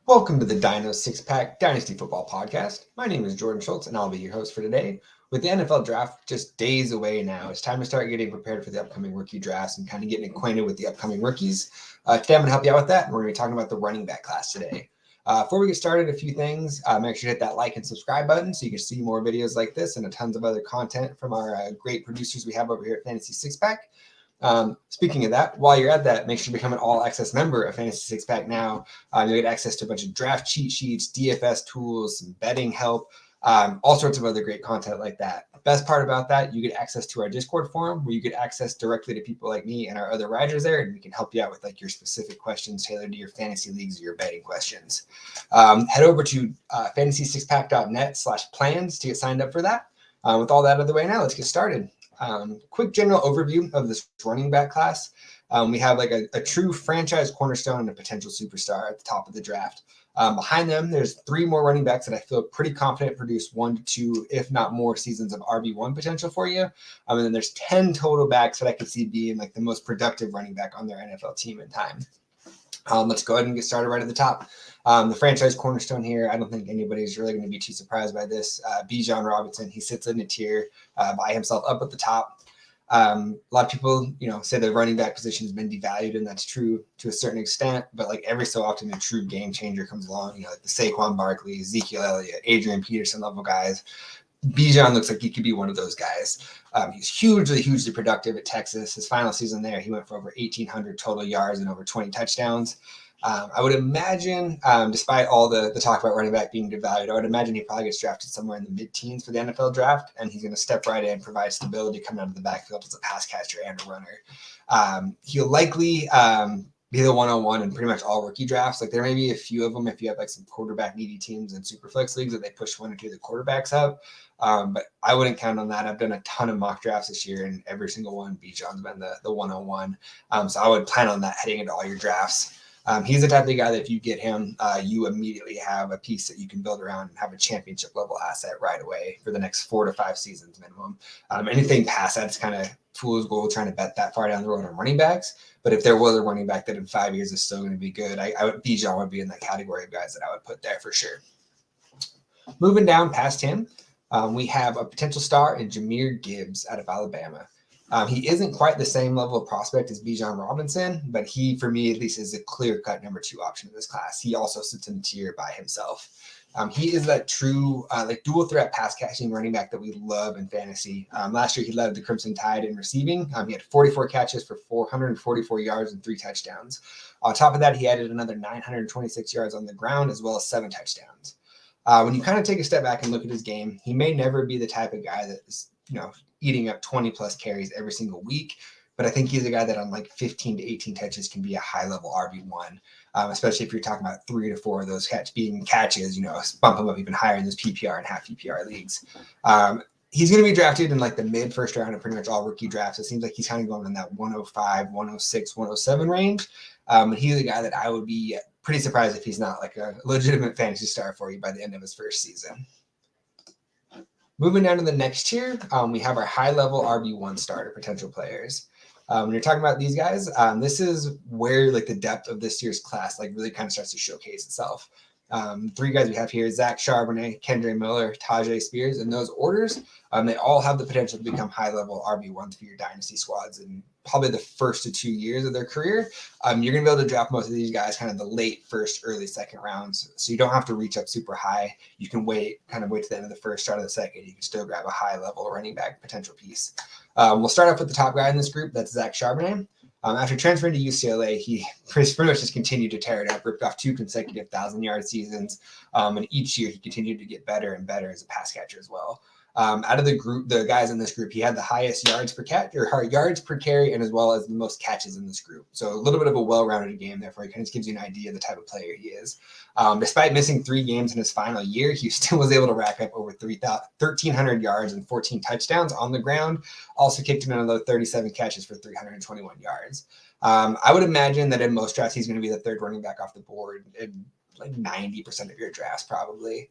Welcome to the Dyno Six Pack Dynasty Football Podcast. My name is Jordan Schultz, and I'll be your host for today. With the NFL draft just days away now, it's time to start getting prepared for the upcoming rookie drafts and kind of getting acquainted with the upcoming rookies. Today, I'm going to help you out with that, and we're going to be talking about the running back class today. Before we get started, a few things. Make sure to hit that like and subscribe button so you can see more videos like this and tons of other content from our great producers we have over here at Fantasy Six Pack. Speaking of that, while you're at that, make sure to become an all-access member of Fantasy Six Pack now. You'll get access to a bunch of draft cheat sheets, DFS tools, some betting help, all sorts of other great content like that. Best part about that, you get access to our Discord forum where you get access directly to people like me and our other writers there, and we can help you out with like your specific questions tailored to your fantasy leagues or your betting questions. Head over to fantasy6pack.net/plans to get signed up for that. With all that out of the way now, let's get started. Quick general overview of this running back class. We have like a true franchise cornerstone and a potential superstar at the top of the draft. Behind them, there's three more running backs that I feel pretty confident produce 1 to 2, if not more, seasons of RB1 potential for you. And then there's 10 total backs that I could see being like the most productive running back on their NFL team in time. Let's go ahead and get started right at the top. The franchise cornerstone here, I don't think anybody's really going to be too surprised by this. Bijan Robinson, he sits in a tier by himself up at the top. A lot of people, say the running back position has been devalued, and that's true to a certain extent. But like every so often, a true game changer comes along. Like the Saquon Barkley, Ezekiel Elliott, Adrian Peterson level guys. Bijan looks like he could be one of those guys. He's hugely productive at Texas. His final season there, he went for over 1,800 total yards and over 20 touchdowns. I would imagine, despite all the talk about running back being devalued, I would imagine he probably gets drafted somewhere in the mid-teens for the NFL draft, and he's going to step right in, provide stability coming out of the backfield as a pass catcher and a runner. He'll likely be the 101 in pretty much all rookie drafts. Like there may be a few of them if you have like some quarterback needy teams and super flex leagues that they push 1 or 2 of the quarterbacks up. But I wouldn't count on that. I've done a ton of mock drafts this year, and every single one, Bijan's been the 101. So I would plan on that heading into all your drafts. He's the type of guy that if you get him, you immediately have a piece that you can build around and have a championship level asset right away for the next 4 to 5 seasons minimum. Anything past that's kind of fool's gold trying to bet that far down the road on running backs. But if there was a running back that in 5 years is still going to be good, Bijan would be in that category of guys that I would put there for sure. Moving down past him, we have a potential star in Jahmyr Gibbs out of Alabama. He isn't quite the same level of prospect as Bijan Robinson, but he, for me, at least is a clear-cut number 2 option in this class. He also sits in a tier by himself. He is that true dual threat pass catching running back that we love in fantasy. Last year, he led the Crimson Tide in receiving. He had 44 catches for 444 yards and 3 touchdowns. On top of that, he added another 926 yards on the ground as well as 7 touchdowns. When you kind of take a step back and look at his game, he may never be the type of guy that is, eating up 20 plus carries every single week. But I think he's a guy that on like 15 to 18 touches can be a high level RB1, especially if you're talking about 3 to 4 of those being catches, bump him up even higher in those PPR and half PPR leagues. He's going to be drafted in like the mid first round of pretty much all rookie drafts. It seems like he's kind of going in that 105, 106, 107 range. And he's a guy that I would be pretty surprised if he's not like a legitimate fantasy star for you by the end of his first season. Moving down to the next tier, we have our high-level RB1 starter potential players. When you're talking about these guys, this is where like the depth of this year's class like really kind of starts to showcase itself. 3 guys we have here: Zach Charbonnet, Kendre Miller, Tyjae Spears. In those orders, they all have the potential to become high-level RB1s for your dynasty squads in probably the first to 2 years of their career. You're going to be able to draft most of these guys kind of the late first, early second rounds. So you don't have to reach up super high. You can wait to the end of the first, start of the second. You can still grab a high-level running back potential piece. We'll start off with the top guy in this group. That's Zach Charbonnet. After transferring to UCLA, he pretty much just continued to tear it up, ripped off 2 consecutive 1,000-yard seasons. And each year he continued to get better and better as a pass catcher as well. Out of the group, the guys in this group, he had the highest yards per carry, and as well as the most catches in this group. So a little bit of a well-rounded game there for you. Kind of gives you an idea of the type of player he is. Despite missing 3 games in his final year, he still was able to rack up over 1,300 yards and 14 touchdowns on the ground. Also kicked in another 37 catches for 321 yards. I would imagine that in most drafts, he's going to be the third running back off the board in like 90% of your drafts probably.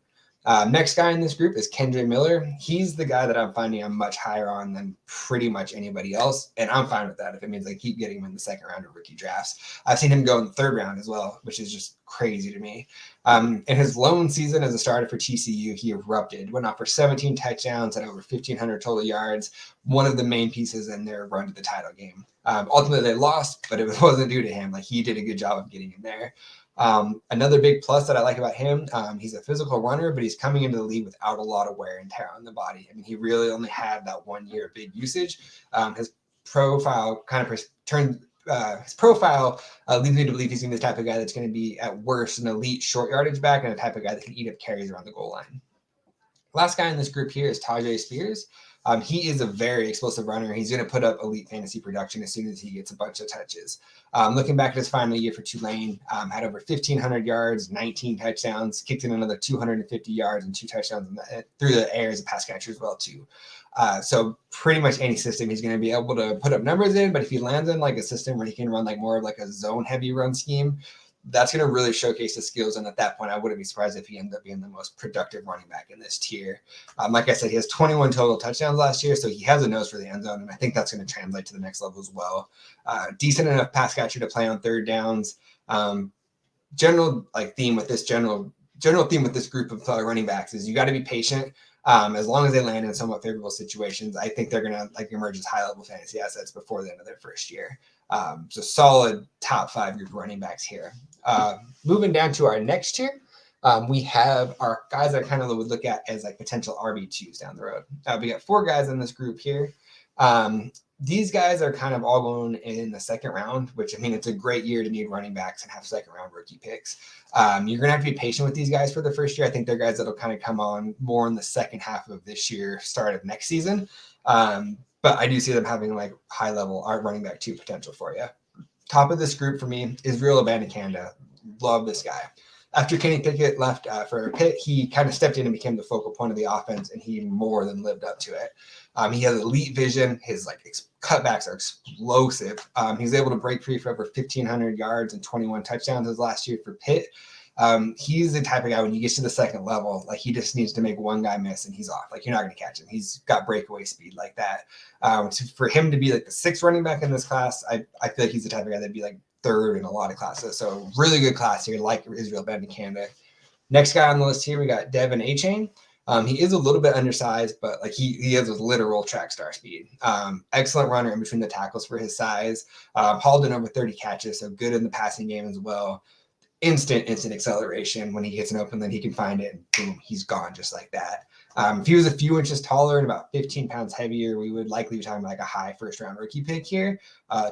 Next guy in this group is Kendre Miller. He's the guy that I'm finding I'm much higher on than pretty much anybody else, and I'm fine with that if it means I keep getting him in the second round of rookie drafts. I've seen him go in the third round as well, which is just crazy to me. In his lone season as a starter for TCU, he erupted, went off for 17 touchdowns, had over 1,500 total yards, one of the main pieces in their run to the title game. Ultimately, they lost, but it wasn't due to him. Like, he did a good job of getting him there. Another big plus that I like about him, he's a physical runner, but he's coming into the league without a lot of wear and tear on the body. I mean, he really only had that 1 year of big usage. His profile kind of leads me to believe he's going to be the type of guy that's going to be at worst an elite short yardage back and a type of guy that can eat up carries around the goal line. Last guy in this group here is Tyjae Spears. He is a very explosive runner. He's going to put up elite fantasy production as soon as he gets a bunch of touches. Looking back at his final year for Tulane, had over 1,500 yards, 19 touchdowns, kicked in another 250 yards and 2 touchdowns through the air as a pass catcher as well too. So pretty much any system he's going to be able to put up numbers in, but if he lands in like a system where he can run like more of like a zone heavy run scheme, that's going to really showcase his skills. And at that point, I wouldn't be surprised if he ends up being the most productive running back in this tier. Like I said, he has 21 total touchdowns last year, so he has a nose for the end zone, and I think that's going to translate to the next level as well. Decent enough pass catcher to play on third downs. General theme with this group of running backs is you got to be patient. As long as they land in somewhat favorable situations, I think they're going to emerge as high-level fantasy assets before the end of their first year. So solid top 5 group running backs here. Moving down to our next tier, we have our guys that I kind of would look at as like potential RB2s down the road. We got 4 guys in this group here. These guys are kind of all going in the second round, which I mean, it's a great year to need running backs and have second round rookie picks. You're going to have to be patient with these guys for the first year. I think they're guys that'll kind of come on more in the second half of this year, start of next season. But I do see them having like high level running back 2 potential for you. Top of this group for me is real Abanikanda. Love this guy. After Kenny Pickett left for Pitt, he kind of stepped in and became the focal point of the offense, and he more than lived up to it. He has elite vision. His cutbacks are explosive. He's able to break free for over 1,500 yards and 21 touchdowns his last year for Pitt. He's the type of guy when you get to the second level, like he just needs to make one guy miss and he's off. Like you're not going to catch him. He's got breakaway speed like that. So for him to be like the 6th running back in this class, I feel like he's the type of guy that'd be like 3rd in a lot of classes. So really good class here, like Israel Abanikanda. Next guy on the list here, we got Devon Achane. He is a little bit undersized, but like he has a literal track star speed. Excellent runner in between the tackles for his size. Hauled in over 30 catches, so good in the passing game as well. Instant acceleration. When he gets an open, then he can find it, and boom, he's gone just like that. If he was a few inches taller and about 15 pounds heavier, we would likely be talking about like a high first-round rookie pick here.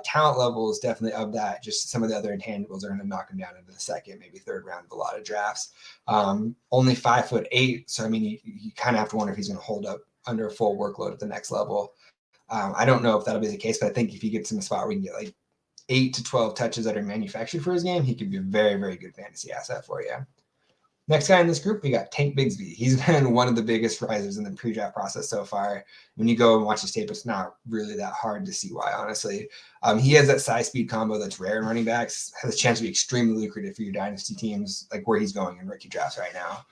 Talent level is definitely of that. Just some of the other intangibles are going to knock him down into the second, maybe third round of a lot of drafts. Only 5'8", so I mean, you kind of have to wonder if he's going to hold up under a full workload at the next level. I don't know if that'll be the case, but I think if he gets in a spot where we can get like 8 to 12 touches that are manufactured for his game, he could be a very, very good fantasy asset for you. Next guy in this group, we got Tank Bigsby. He's been one of the biggest risers in the pre-draft process so far. When you go and watch his tape, it's not really that hard to see why, honestly. He has that size-speed combo that's rare in running backs, has a chance to be extremely lucrative for your dynasty teams, like where he's going in rookie drafts right now.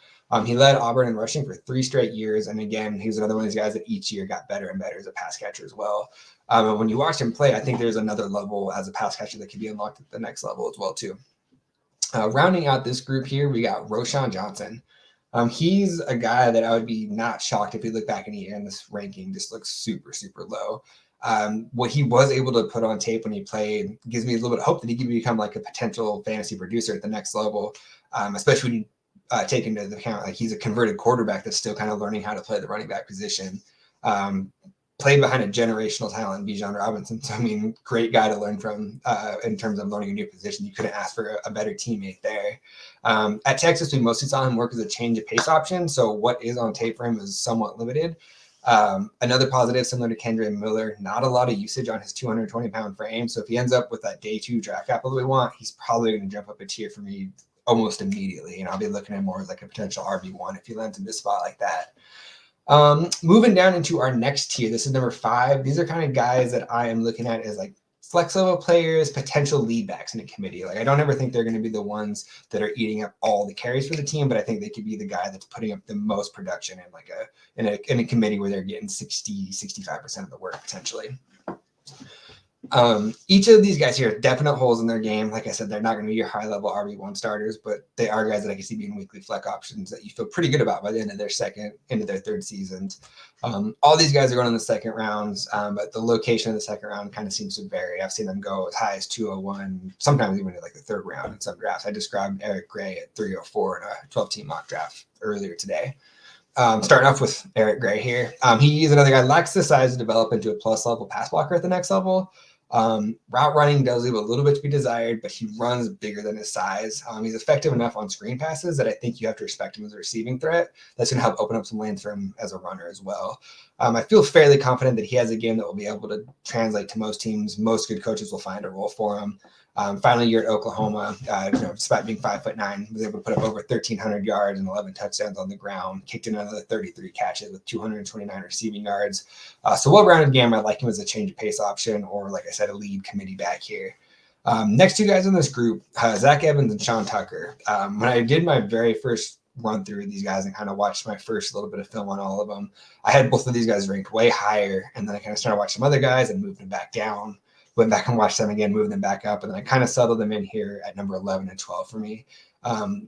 He led Auburn in rushing for 3 straight years, and again, he was another one of these guys that each year got better and better as a pass catcher as well. And when you watch him play, I think there's another level as a pass catcher that can be unlocked at the next level as well, too. Rounding out this group here, we got Roschon Johnson. He's a guy that I would be not shocked if we look back in a year and this ranking just looks super, super low. What he was able to put on tape when he played gives me a little bit of hope that he can become like a potential fantasy producer at the next level, especially when you take into account like he's a converted quarterback that's still kind of learning how to play the running back position. Played behind a generational talent, Bijan Robinson. So, I mean, great guy to learn from in terms of learning a new position. You couldn't ask for a better teammate there. At Texas, we mostly saw him work as a change of pace option. So what is on tape for him is somewhat limited. Another positive, similar to Kendre Miller, not a lot of usage on his 220-pound frame. So if he ends up with that day 2 draft capital we want, he's probably going to jump up a tier for me almost immediately. And I'll be looking at more as like a potential RB1 if he lands in this spot like that. Moving down into our next tier, this is number 5. These are kind of guys that I am looking at as like flex level players, potential lead backs in a committee. Like I don't ever think they're going to be the ones that are eating up all the carries for the team, but I think they could be the guy that's putting up the most production in like in a committee where they're getting 65% of the work potentially. Each of these guys here have definite holes in their game. Like I said, they're not going to be your high level RB1 starters, but they are guys that I can see being weekly flex options that you feel pretty good about by the end of their third seasons. All these guys are going in the second rounds, but the location of the second round kind of seems to vary. I've seen them go as high as 201, sometimes even like the third round in some drafts. I just grabbed Eric Gray at 304 in a 12-team mock draft earlier today. Starting off with Eric Gray here. He is another guy, lacks the size to develop into a plus level pass blocker at the next level. Route running does leave a little bit to be desired, but he runs bigger than his size. He's effective enough on screen passes that I think you have to respect him as a receiving threat. That's going to help open up some lanes for him as a runner as well. I feel fairly confident that he has a game that will be able to translate to most teams. Most good coaches will find a role for him. Final year at Oklahoma, despite being 5'9", was able to put up over 1,300 yards and 11 touchdowns on the ground, kicked in another 33 catches with 229 receiving yards. So well-rounded game. I like him as a change of pace option or, like I said, a lead committee back here. Next two guys in this group, Zach Evans and Sean Tucker. When I did my very first run through these guys and kind of watched my first little bit of film on all of them, I had both of these guys ranked way higher, and then I kind of started watching some other guys and moved them back down. Went back and watched them again, moved them back up, and then I kind of settled them in here at number 11 and 12 for me.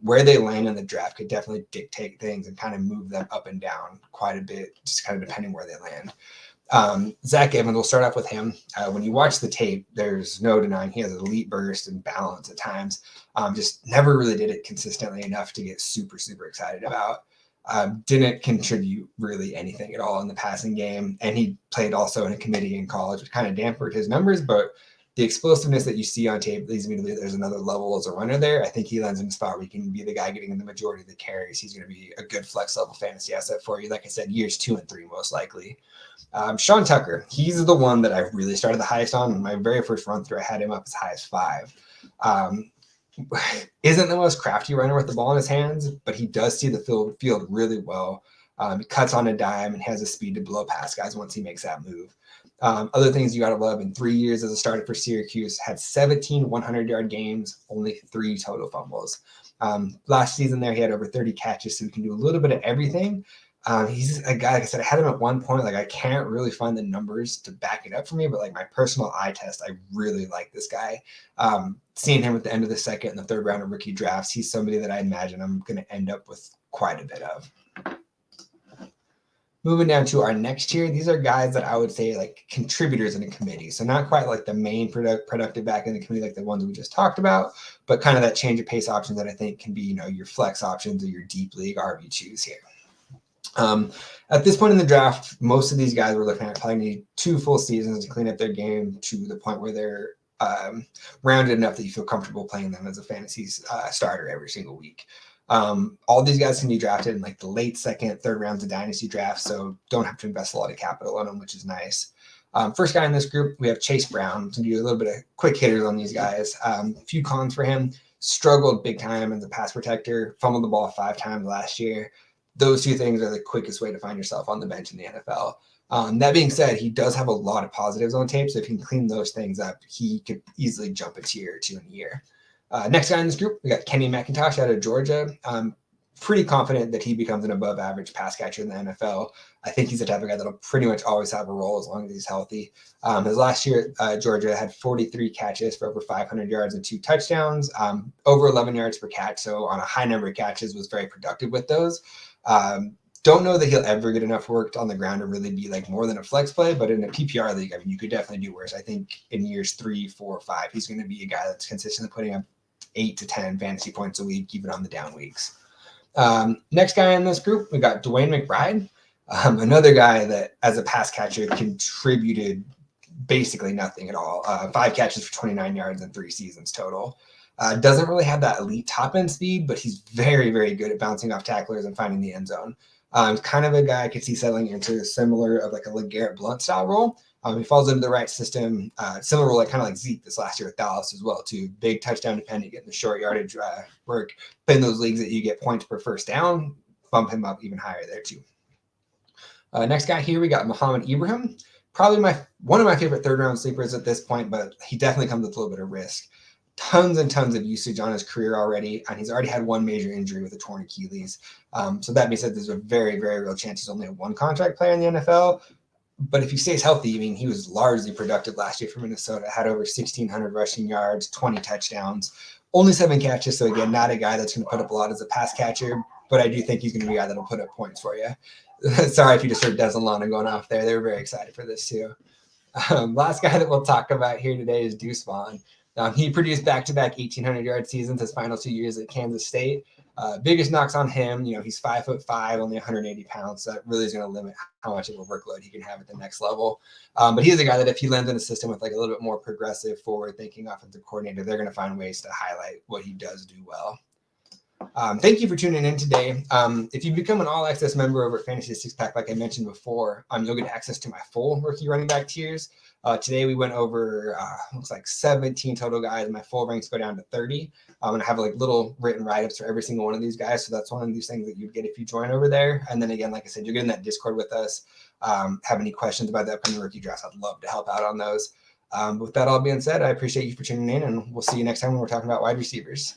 Where they land in the draft could definitely dictate things and kind of move them up and down quite a bit, just kind of depending where they land. Zach Evans, we'll start off with him. When you watch the tape, there's no denying he has elite burst and balance at times. Just never really did it consistently enough to get super, super excited about. Didn't contribute really anything at all in the passing game. And he played also in a committee in college, which kind of dampened his numbers, but the explosiveness that you see on tape leads me to believe there's another level as a runner there. I think he lands in a spot where he can be the guy getting in the majority of the carries. He's going to be a good flex level fantasy asset for you. Like I said, years 2 and 3, most likely. Sean Tucker, he's the one that I really started the highest on. In my very first run through, I had him up as high as 5. Isn't the most crafty runner with the ball in his hands, but he does see the field really well. He cuts on a dime and has the speed to blow past guys once he makes that move. Other things you got to love, in 3 years as a starter for Syracuse, had 17 100-yard games, only 3 total fumbles. Last season there, he had over 30 catches, so he can do a little bit of everything. He's a guy, like I said, I had him at one point. Like, I can't really find the numbers to back it up for me, but like my personal eye test, I really like this guy. Seeing him at the end of the second and the third round of rookie drafts, he's somebody that I imagine I'm going to end up with quite a bit of. Moving down to our next tier, these are guys that I would say like contributors in a committee. So not quite like the main productive back in the committee, like the ones we just talked about, but kind of that change of pace options that I think can be, your flex options or your deep league RB choose here. At this point in the draft, most of these guys we're looking at probably need 2 full seasons to clean up their game to the point where they're rounded enough that you feel comfortable playing them as a fantasy starter every single week. All these guys can be drafted in like the late second, third rounds of dynasty drafts, so don't have to invest a lot of capital on them, which is nice. First guy in this group, we have Chase Brown. To do a little bit of quick hitters on these guys. A few cons for him: struggled big time as a pass protector, fumbled the ball 5 times last year. Those 2 things are the quickest way to find yourself on the bench in the NFL. That being said, he does have a lot of positives on tape, so if you can clean those things up, he could easily jump a tier or 2 in a year. Next guy in this group, we got Kendre McIntosh out of Georgia. Pretty confident that he becomes an above average pass catcher in the NFL. I think he's the type of guy that'll pretty much always have a role as long as he's healthy. His last year at Georgia had 43 catches for over 500 yards and 2 touchdowns, over 11 yards per catch. So on a high number of catches, was very productive with those. Don't know that he'll ever get enough work on the ground to really be like more than a flex play, but in a PPR league, I mean, you could definitely do worse. I think in years 3, 4, 5, he's going to be a guy that's consistently putting up 8 to 10 fantasy points a week, even on the down weeks. Next guy in this group, we got DeWayne McBride, another guy that as a pass catcher contributed basically nothing at all. 5 catches for 29 yards in 3 seasons total. Doesn't really have that elite top end speed, but he's very, very good at bouncing off tacklers and finding the end zone. Kind of a guy I could see settling into similar of like a LeGarrette Blount style role. He falls into the right system, similar role, like kind of like Zeke this last year with Dallas as well, too. Big touchdown dependent, getting the short yardage work. But in those leagues that you get points per first down, bump him up even higher there too. Next guy here, we got Mohamed Ibrahim. probably one of my favorite third-round sleepers at this point, but he definitely comes with a little bit of risk. Tons and tons of usage on his career already, and he's already had one major injury with a torn Achilles. So that being said, there's a very, very real chance he's only a one-contract player in the NFL. But if he stays healthy, I mean, he was largely productive last year for Minnesota, had over 1,600 rushing yards, 20 touchdowns, only 7 catches. So again, not a guy that's going to put up a lot as a pass catcher, but I do think he's going to be a guy that'll put up points for you. Sorry if you just heard Des and Lana going off there. They were very excited for this too. Last guy that we'll talk about here today is Deuce Vaughn. He produced back-to-back 1,800-yard seasons his final 2 years at Kansas State. Biggest knocks on him, he's 5'5", only 180 pounds. So that really is going to limit how much of a workload he can have at the next level. But he's a guy that if he lands in a system with like a little bit more progressive, forward-thinking offensive coordinator, they're going to find ways to highlight what he does do well. Thank you for tuning in today. If you become an all-access member over at Fantasy Six Pack, like I mentioned before, you'll get access to my full rookie running back tiers. Today we went over looks like 17 total guys. My full ranks go down to 30. And I have like little written write-ups for every single one of these guys. So that's one of these things that you'd get if you join over there. And then again, like I said, you're getting that Discord with us. Have any questions about the upcoming rookie drafts? I'd love to help out on those. With that all being said, I appreciate you for tuning in, and we'll see you next time when we're talking about wide receivers.